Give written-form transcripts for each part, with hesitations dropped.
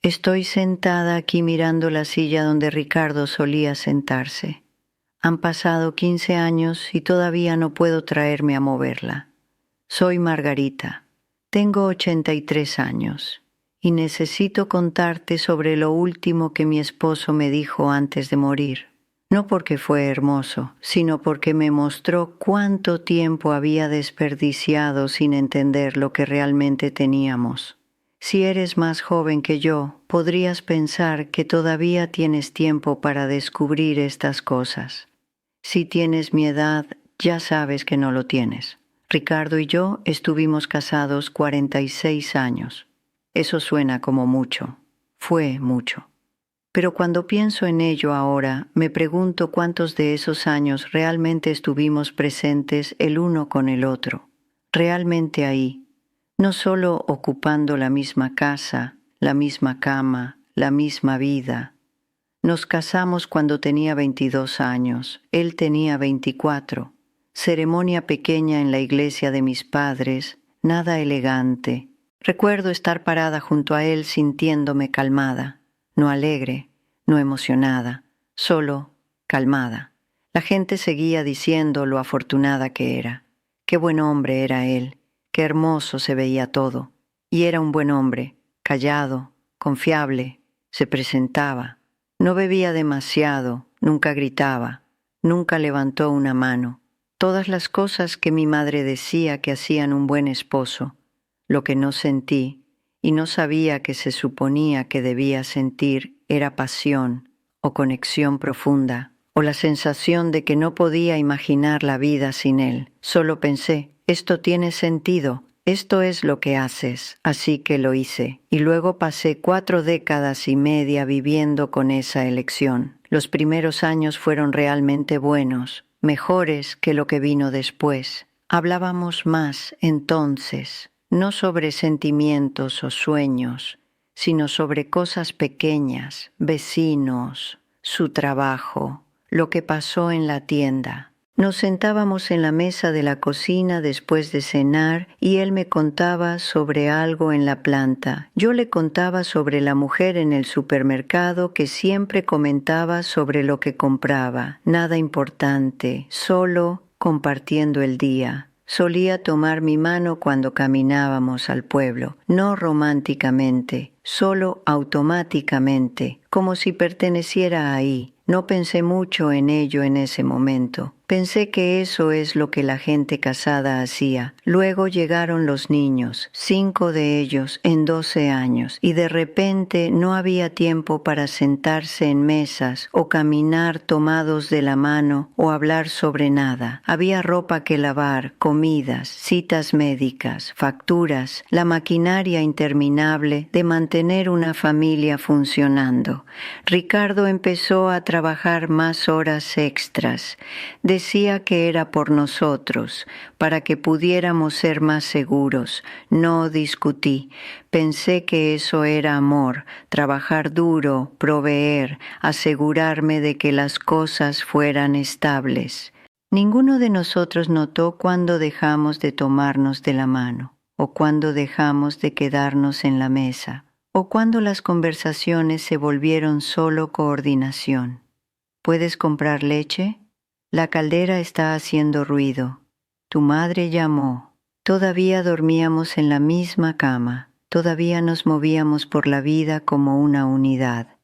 Estoy sentada aquí mirando la silla donde Ricardo solía sentarse. Han pasado 15 años y todavía no puedo traerme a moverla. Soy Margarita. Tengo 83 años y necesito contarte sobre lo último que mi esposo me dijo antes de morir. No porque fue hermoso, sino porque me mostró cuánto tiempo había desperdiciado sin entender lo que realmente teníamos. Si eres más joven que yo, podrías pensar que todavía tienes tiempo para descubrir estas cosas. Si tienes mi edad, ya sabes que no lo tienes. Ricardo y yo estuvimos casados 46 años. Eso suena como mucho. Fue mucho. Pero cuando pienso en ello ahora, me pregunto cuántos de esos años realmente estuvimos presentes el uno con el otro. Realmente ahí, no solo ocupando la misma casa, la misma cama, la misma vida. Nos casamos cuando tenía 22 años, él tenía 24. Ceremonia pequeña en la iglesia de mis padres, nada elegante. Recuerdo estar parada junto a él sintiéndome calmada, no alegre, no emocionada, solo calmada. La gente seguía diciendo lo afortunada que era. Qué buen hombre era él, qué hermoso se veía todo. Y era un buen hombre, callado, confiable, se presentaba. No bebía demasiado, nunca gritaba, nunca levantó una mano. Todas las cosas que mi madre decía que hacían un buen esposo, lo que no sentí y no sabía que se suponía que debía sentir era pasión o conexión profunda o la sensación de que no podía imaginar la vida sin él. Solo pensé, esto tiene sentido, esto es lo que haces, así que lo hice. Y luego pasé 4 décadas y media viviendo con esa elección. Los primeros años fueron realmente buenos, mejores que lo que vino después. Hablábamos más entonces, no sobre sentimientos o sueños, sino sobre cosas pequeñas, vecinos, su trabajo, lo que pasó en la tienda. Nos sentábamos en la mesa de la cocina después de cenar y él me contaba sobre algo en la planta. Yo le contaba sobre la mujer en el supermercado que siempre comentaba sobre lo que compraba. Nada importante, solo compartiendo el día. Solía tomar mi mano cuando caminábamos al pueblo, no románticamente, solo automáticamente, como si perteneciera ahí. No pensé mucho en ello en ese momento. Pensé que eso es lo que la gente casada hacía. Luego llegaron los niños, 5 de ellos en 12 años, y de repente no había tiempo para sentarse en mesas o caminar tomados de la mano o hablar sobre nada. Había ropa que lavar, comidas, citas médicas, facturas, la maquinaria interminable de mantener una familia funcionando. Ricardo empezó a trabajar más horas extras. Decía que era por nosotros, para que pudiéramos ser más seguros. No discutí. Pensé que eso era amor, trabajar duro, proveer, asegurarme de que las cosas fueran estables. Ninguno de nosotros notó cuándo dejamos de tomarnos de la mano, o cuándo dejamos de quedarnos en la mesa, o cuándo las conversaciones se volvieron solo coordinación. ¿Puedes comprar leche? La caldera está haciendo ruido. Tu madre llamó. Todavía dormíamos en la misma cama. Todavía nos movíamos por la vida como una unidad.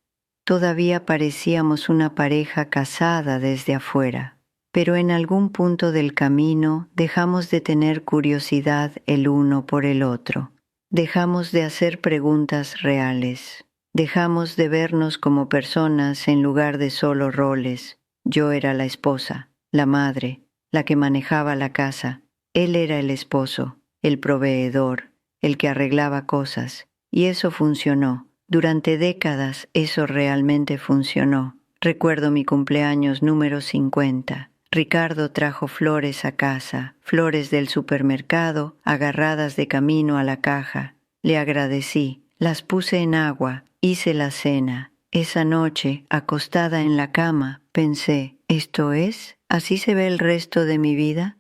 Todavía parecíamos una pareja casada desde afuera. Pero en algún punto del camino dejamos de tener curiosidad el uno por el otro. Dejamos de hacer preguntas reales. Dejamos de vernos como personas en lugar de solo roles. Yo era la esposa, la madre, la que manejaba la casa. Él era el esposo, el proveedor, el que arreglaba cosas. Y eso funcionó. Durante décadas eso realmente funcionó. Recuerdo mi cumpleaños número 50. Ricardo trajo flores a casa, flores del supermercado, agarradas de camino a la caja. Le agradecí, las puse en agua, hice la cena. Esa noche, acostada en la cama, pensé, ¿esto es? ¿Así se ve el resto de mi vida?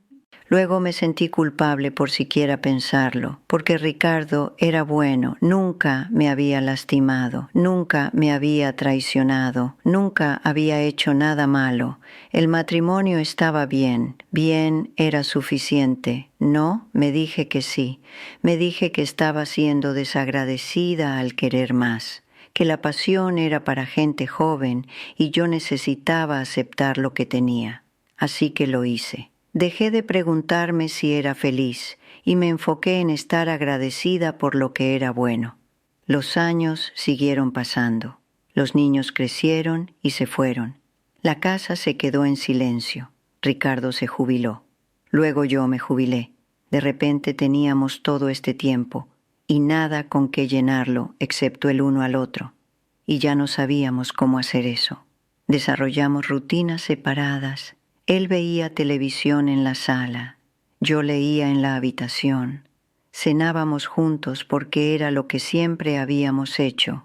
Luego me sentí culpable por siquiera pensarlo, porque Ricardo era bueno, nunca me había lastimado, nunca me había traicionado, nunca había hecho nada malo. El matrimonio estaba bien, bien era suficiente. No, me dije que sí, me dije que estaba siendo desagradecida al querer más, que la pasión era para gente joven y yo necesitaba aceptar lo que tenía. Así que lo hice. Dejé de preguntarme si era feliz y me enfoqué en estar agradecida por lo que era bueno. Los años siguieron pasando. Los niños crecieron y se fueron. La casa se quedó en silencio. Ricardo se jubiló. Luego yo me jubilé. De repente teníamos todo este tiempo y nada con qué llenarlo excepto el uno al otro. Y ya no sabíamos cómo hacer eso. Desarrollamos rutinas separadas. Él veía televisión en la sala, yo leía en la habitación. Cenábamos juntos porque era lo que siempre habíamos hecho,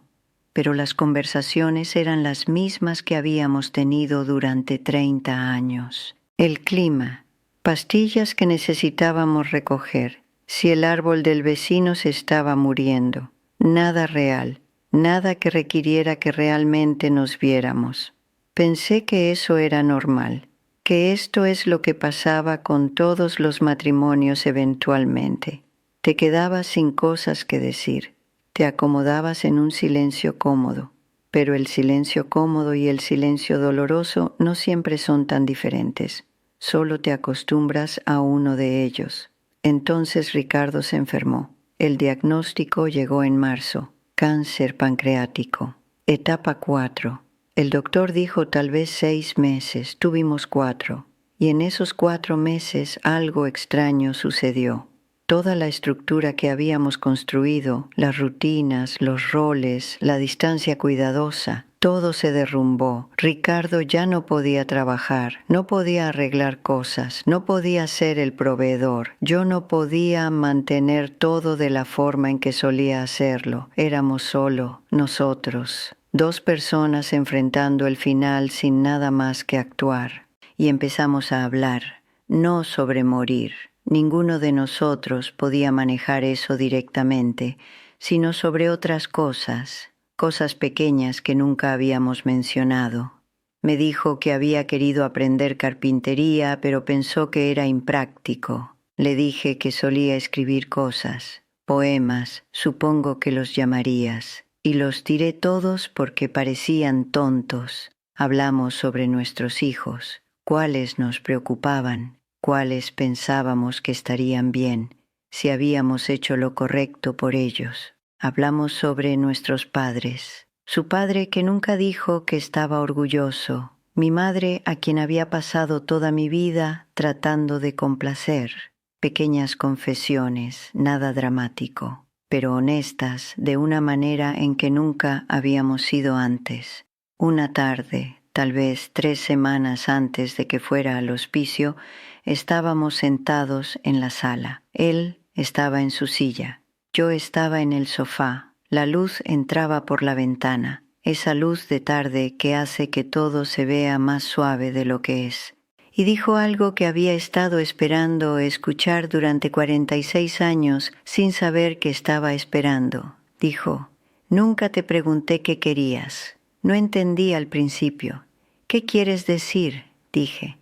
pero las conversaciones eran las mismas que habíamos tenido durante 30 años. El clima, pastillas que necesitábamos recoger, si el árbol del vecino se estaba muriendo, nada real, nada que requiriera que realmente nos viéramos. Pensé que eso era normal, que esto es lo que pasaba con todos los matrimonios eventualmente. Te quedabas sin cosas que decir, te acomodabas en un silencio cómodo, pero el silencio cómodo y el silencio doloroso no siempre son tan diferentes, solo te acostumbras a uno de ellos. Entonces Ricardo se enfermó. El diagnóstico llegó en marzo, cáncer pancreático, etapa 4. El doctor dijo tal vez 6 meses, tuvimos 4, y en esos 4 meses algo extraño sucedió. Toda la estructura que habíamos construido, las rutinas, los roles, la distancia cuidadosa, todo se derrumbó. Ricardo ya no podía trabajar, no podía arreglar cosas, no podía ser el proveedor. Yo no podía mantener todo de la forma en que solía hacerlo. Éramos solo nosotros. 2 personas enfrentando el final sin nada más que actuar. Y empezamos a hablar, no sobre morir. Ninguno de nosotros podía manejar eso directamente, sino sobre otras cosas, cosas pequeñas que nunca habíamos mencionado. Me dijo que había querido aprender carpintería, pero pensó que era impráctico. Le dije que solía escribir cosas, poemas, supongo que los llamarías. Y los tiré todos porque parecían tontos. Hablamos sobre nuestros hijos, cuáles nos preocupaban, cuáles pensábamos que estarían bien, si habíamos hecho lo correcto por ellos. Hablamos sobre nuestros padres. Su padre que nunca dijo que estaba orgulloso. Mi madre a quien había pasado toda mi vida tratando de complacer. Pequeñas confesiones, nada dramático, pero honestas de una manera en que nunca habíamos sido antes. Una tarde, tal vez 3 semanas antes de que fuera al hospicio, estábamos sentados en la sala. Él estaba en su silla, yo estaba en el sofá. La luz entraba por la ventana, esa luz de tarde que hace que todo se vea más suave de lo que es. Y dijo algo que había estado esperando escuchar durante 46 años sin saber que estaba esperando. Dijo, «Nunca te pregunté qué querías. No entendí al principio. ¿Qué quieres decir?», dije.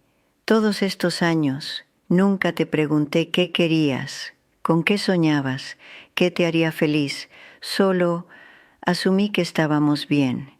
«Todos estos años, nunca te pregunté qué querías, con qué soñabas, qué te haría feliz. Solo asumí que estábamos bien».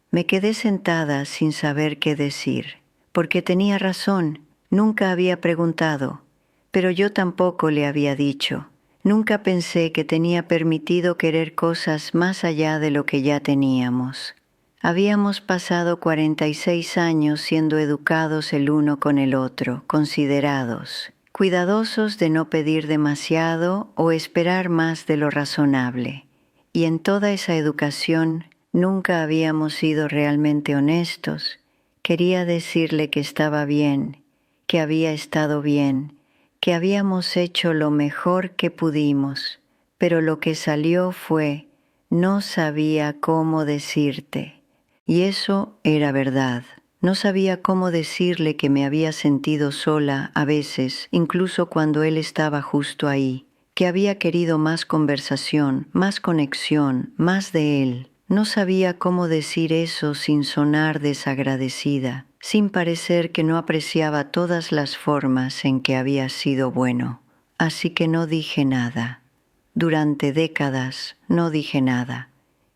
Me quedé sentada sin saber qué decir. Porque tenía razón, nunca había preguntado, pero yo tampoco le había dicho. Nunca pensé que tenía permitido querer cosas más allá de lo que ya teníamos. Habíamos pasado 46 años siendo educados el uno con el otro, considerados, cuidadosos de no pedir demasiado o esperar más de lo razonable. Y en toda esa educación nunca habíamos sido realmente honestos. Quería decirle que estaba bien, que había estado bien, que habíamos hecho lo mejor que pudimos, pero lo que salió fue, no sabía cómo decirte. Y eso era verdad. No sabía cómo decirle que me había sentido sola a veces, incluso cuando él estaba justo ahí, que había querido más conversación, más conexión, más de él. No sabía cómo decir eso sin sonar desagradecida, sin parecer que no apreciaba todas las formas en que había sido bueno. Así que no dije nada. Durante décadas no dije nada,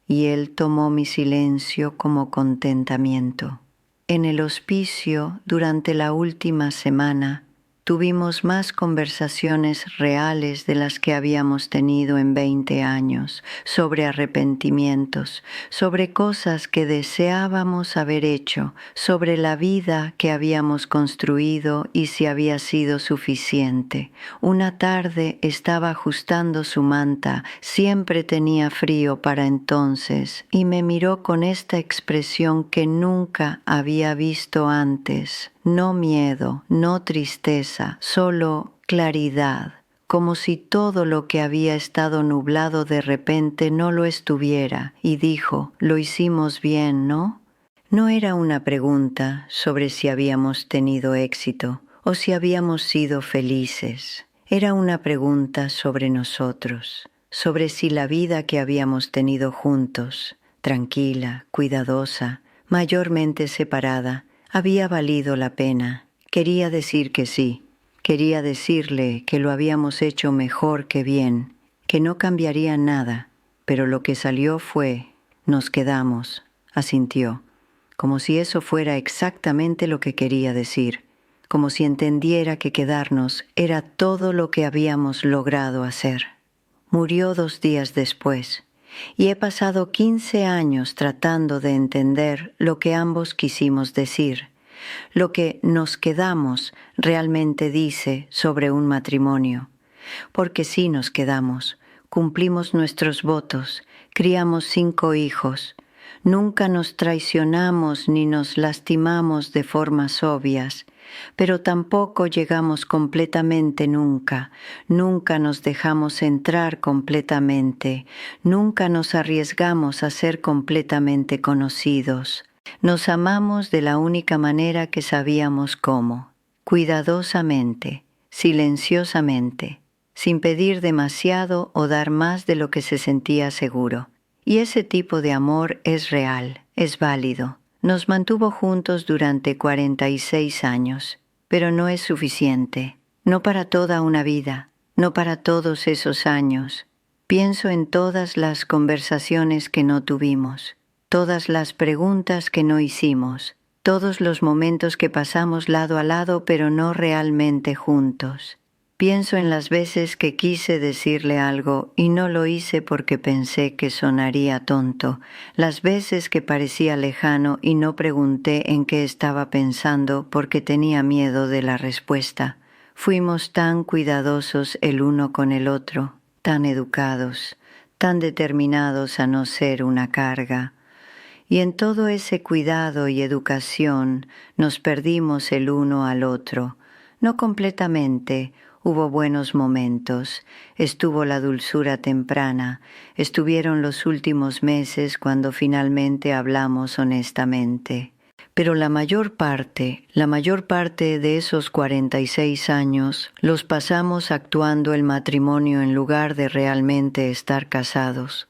y él tomó mi silencio como contentamiento. En el hospicio, durante la última semana, tuvimos más conversaciones reales de las que habíamos tenido en 20 años, sobre arrepentimientos, sobre cosas que deseábamos haber hecho, sobre la vida que habíamos construido y si había sido suficiente. Una tarde estaba ajustando su manta, siempre tenía frío para entonces, y me miró con esta expresión que nunca había visto antes. No miedo, no tristeza, solo claridad, como si todo lo que había estado nublado de repente no lo estuviera, y dijo, lo hicimos bien, ¿no? No era una pregunta sobre si habíamos tenido éxito o si habíamos sido felices. Era una pregunta sobre nosotros, sobre si la vida que habíamos tenido juntos, tranquila, cuidadosa, mayormente separada, había valido la pena. Quería decir que sí. Quería decirle que lo habíamos hecho mejor que bien, que no cambiaría nada, pero lo que salió fue, nos quedamos, asintió, como si eso fuera exactamente lo que quería decir, como si entendiera que quedarnos era todo lo que habíamos logrado hacer. Murió 2 días después, y he pasado 15 años tratando de entender lo que ambos quisimos decir, lo que nos quedamos realmente dice sobre un matrimonio. Porque sí nos quedamos, cumplimos nuestros votos, criamos 5 hijos, nunca nos traicionamos ni nos lastimamos de formas obvias, pero tampoco llegamos completamente nunca, nunca nos dejamos entrar completamente, nunca nos arriesgamos a ser completamente conocidos. Nos amamos de la única manera que sabíamos cómo, cuidadosamente, silenciosamente, sin pedir demasiado o dar más de lo que se sentía seguro. Y ese tipo de amor es real, es válido. Nos mantuvo juntos durante 46 años, pero no es suficiente, no para toda una vida, no para todos esos años. Pienso en todas las conversaciones que no tuvimos, todas las preguntas que no hicimos, todos los momentos que pasamos lado a lado pero no realmente juntos. Pienso en las veces que quise decirle algo y no lo hice porque pensé que sonaría tonto, las veces que parecía lejano y no pregunté en qué estaba pensando porque tenía miedo de la respuesta. Fuimos tan cuidadosos el uno con el otro, tan educados, tan determinados a no ser una carga. Y en todo ese cuidado y educación nos perdimos el uno al otro, no completamente. Hubo buenos momentos, estuvo la dulzura temprana, estuvieron los últimos meses cuando finalmente hablamos honestamente. Pero la mayor parte de esos 46 años los pasamos actuando el matrimonio en lugar de realmente estar casados.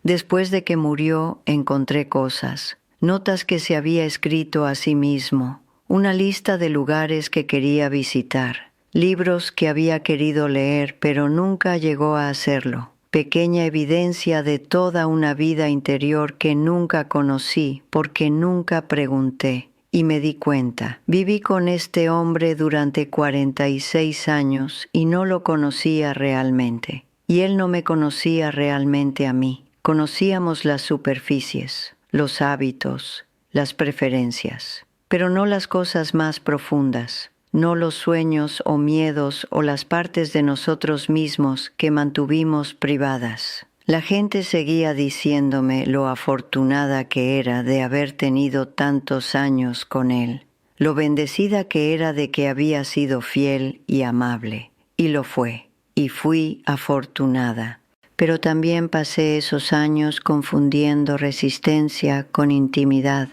Después de que murió, encontré cosas, notas que se había escrito a sí mismo, una lista de lugares que quería visitar. Libros que había querido leer, pero nunca llegó a hacerlo. Pequeña evidencia de toda una vida interior que nunca conocí porque nunca pregunté. Y me di cuenta. Viví con este hombre durante 46 años y no lo conocía realmente. Y él no me conocía realmente a mí. Conocíamos las superficies, los hábitos, las preferencias, pero no las cosas más profundas. No los sueños o miedos o las partes de nosotros mismos que mantuvimos privadas. La gente seguía diciéndome lo afortunada que era de haber tenido tantos años con él, lo bendecida que era de que había sido fiel y amable. Y lo fue, y fui afortunada. Pero también pasé esos años confundiendo resistencia con intimidad,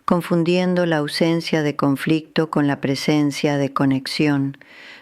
confundiendo la ausencia de conflicto con la presencia de conexión.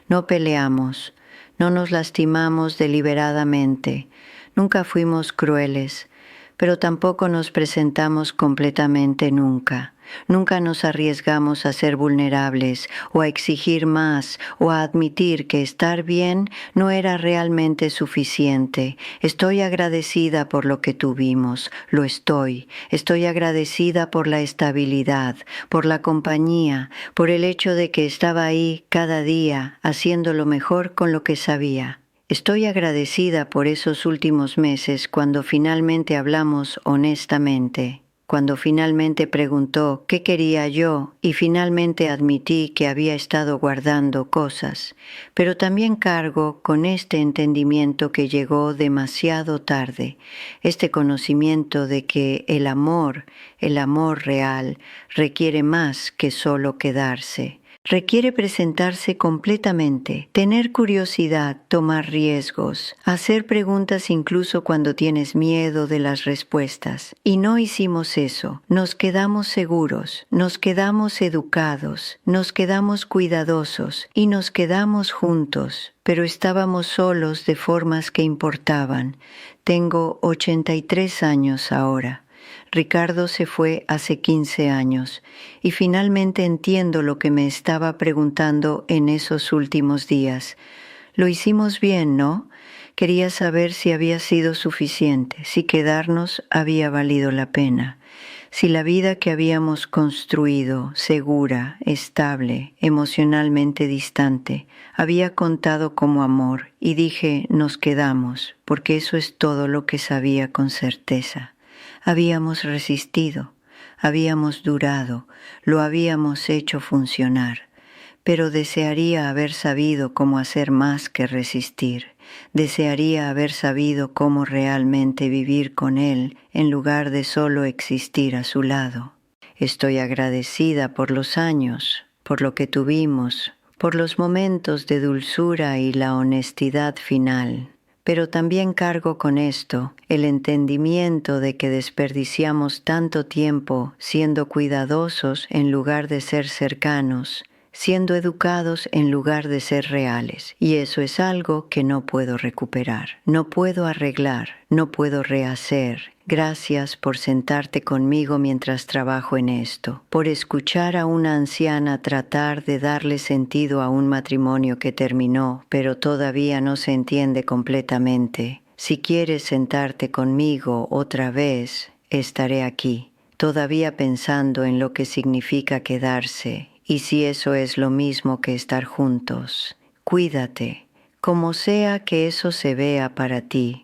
No peleamos, no nos lastimamos deliberadamente, nunca fuimos crueles, pero tampoco nos presentamos completamente nunca. Nunca nos arriesgamos a ser vulnerables o a exigir más o a admitir que estar bien no era realmente suficiente. Estoy agradecida por lo que tuvimos, lo estoy. Estoy agradecida por la estabilidad, por la compañía, por el hecho de que estaba ahí cada día haciendo lo mejor con lo que sabía. Estoy agradecida por esos últimos meses cuando finalmente hablamos honestamente, cuando finalmente preguntó qué quería yo y finalmente admití que había estado guardando cosas, pero también cargo con este entendimiento que llegó demasiado tarde, este conocimiento de que el amor real, requiere más que solo quedarse. Requiere presentarse completamente, tener curiosidad, tomar riesgos, hacer preguntas incluso cuando tienes miedo de las respuestas. Y no hicimos eso. Nos quedamos seguros, nos quedamos educados, nos quedamos cuidadosos y nos quedamos juntos. Pero estábamos solos de formas que importaban. Tengo 83 años ahora. Ricardo se fue hace 15 años y finalmente entiendo lo que me estaba preguntando en esos últimos días. Lo hicimos bien, ¿no? Quería saber si había sido suficiente, si quedarnos había valido la pena, si la vida que habíamos construido, segura, estable, emocionalmente distante, había contado como amor, y dije, nos quedamos, porque eso es todo lo que sabía con certeza. Habíamos resistido, habíamos durado, lo habíamos hecho funcionar, pero desearía haber sabido cómo hacer más que resistir. Desearía haber sabido cómo realmente vivir con él en lugar de solo existir a su lado. Estoy agradecida por los años, por lo que tuvimos, por los momentos de dulzura y la honestidad final. Pero también cargo con esto el entendimiento de que desperdiciamos tanto tiempo siendo cuidadosos en lugar de ser cercanos, siendo educados en lugar de ser reales. Y eso es algo que no puedo recuperar, no puedo arreglar, no puedo rehacer. Gracias por sentarte conmigo mientras trabajo en esto, por escuchar a una anciana tratar de darle sentido a un matrimonio que terminó, pero todavía no se entiende completamente. Si quieres sentarte conmigo otra vez, estaré aquí, todavía pensando en lo que significa quedarse, y si eso es lo mismo que estar juntos. Cuídate, como sea que eso se vea para ti.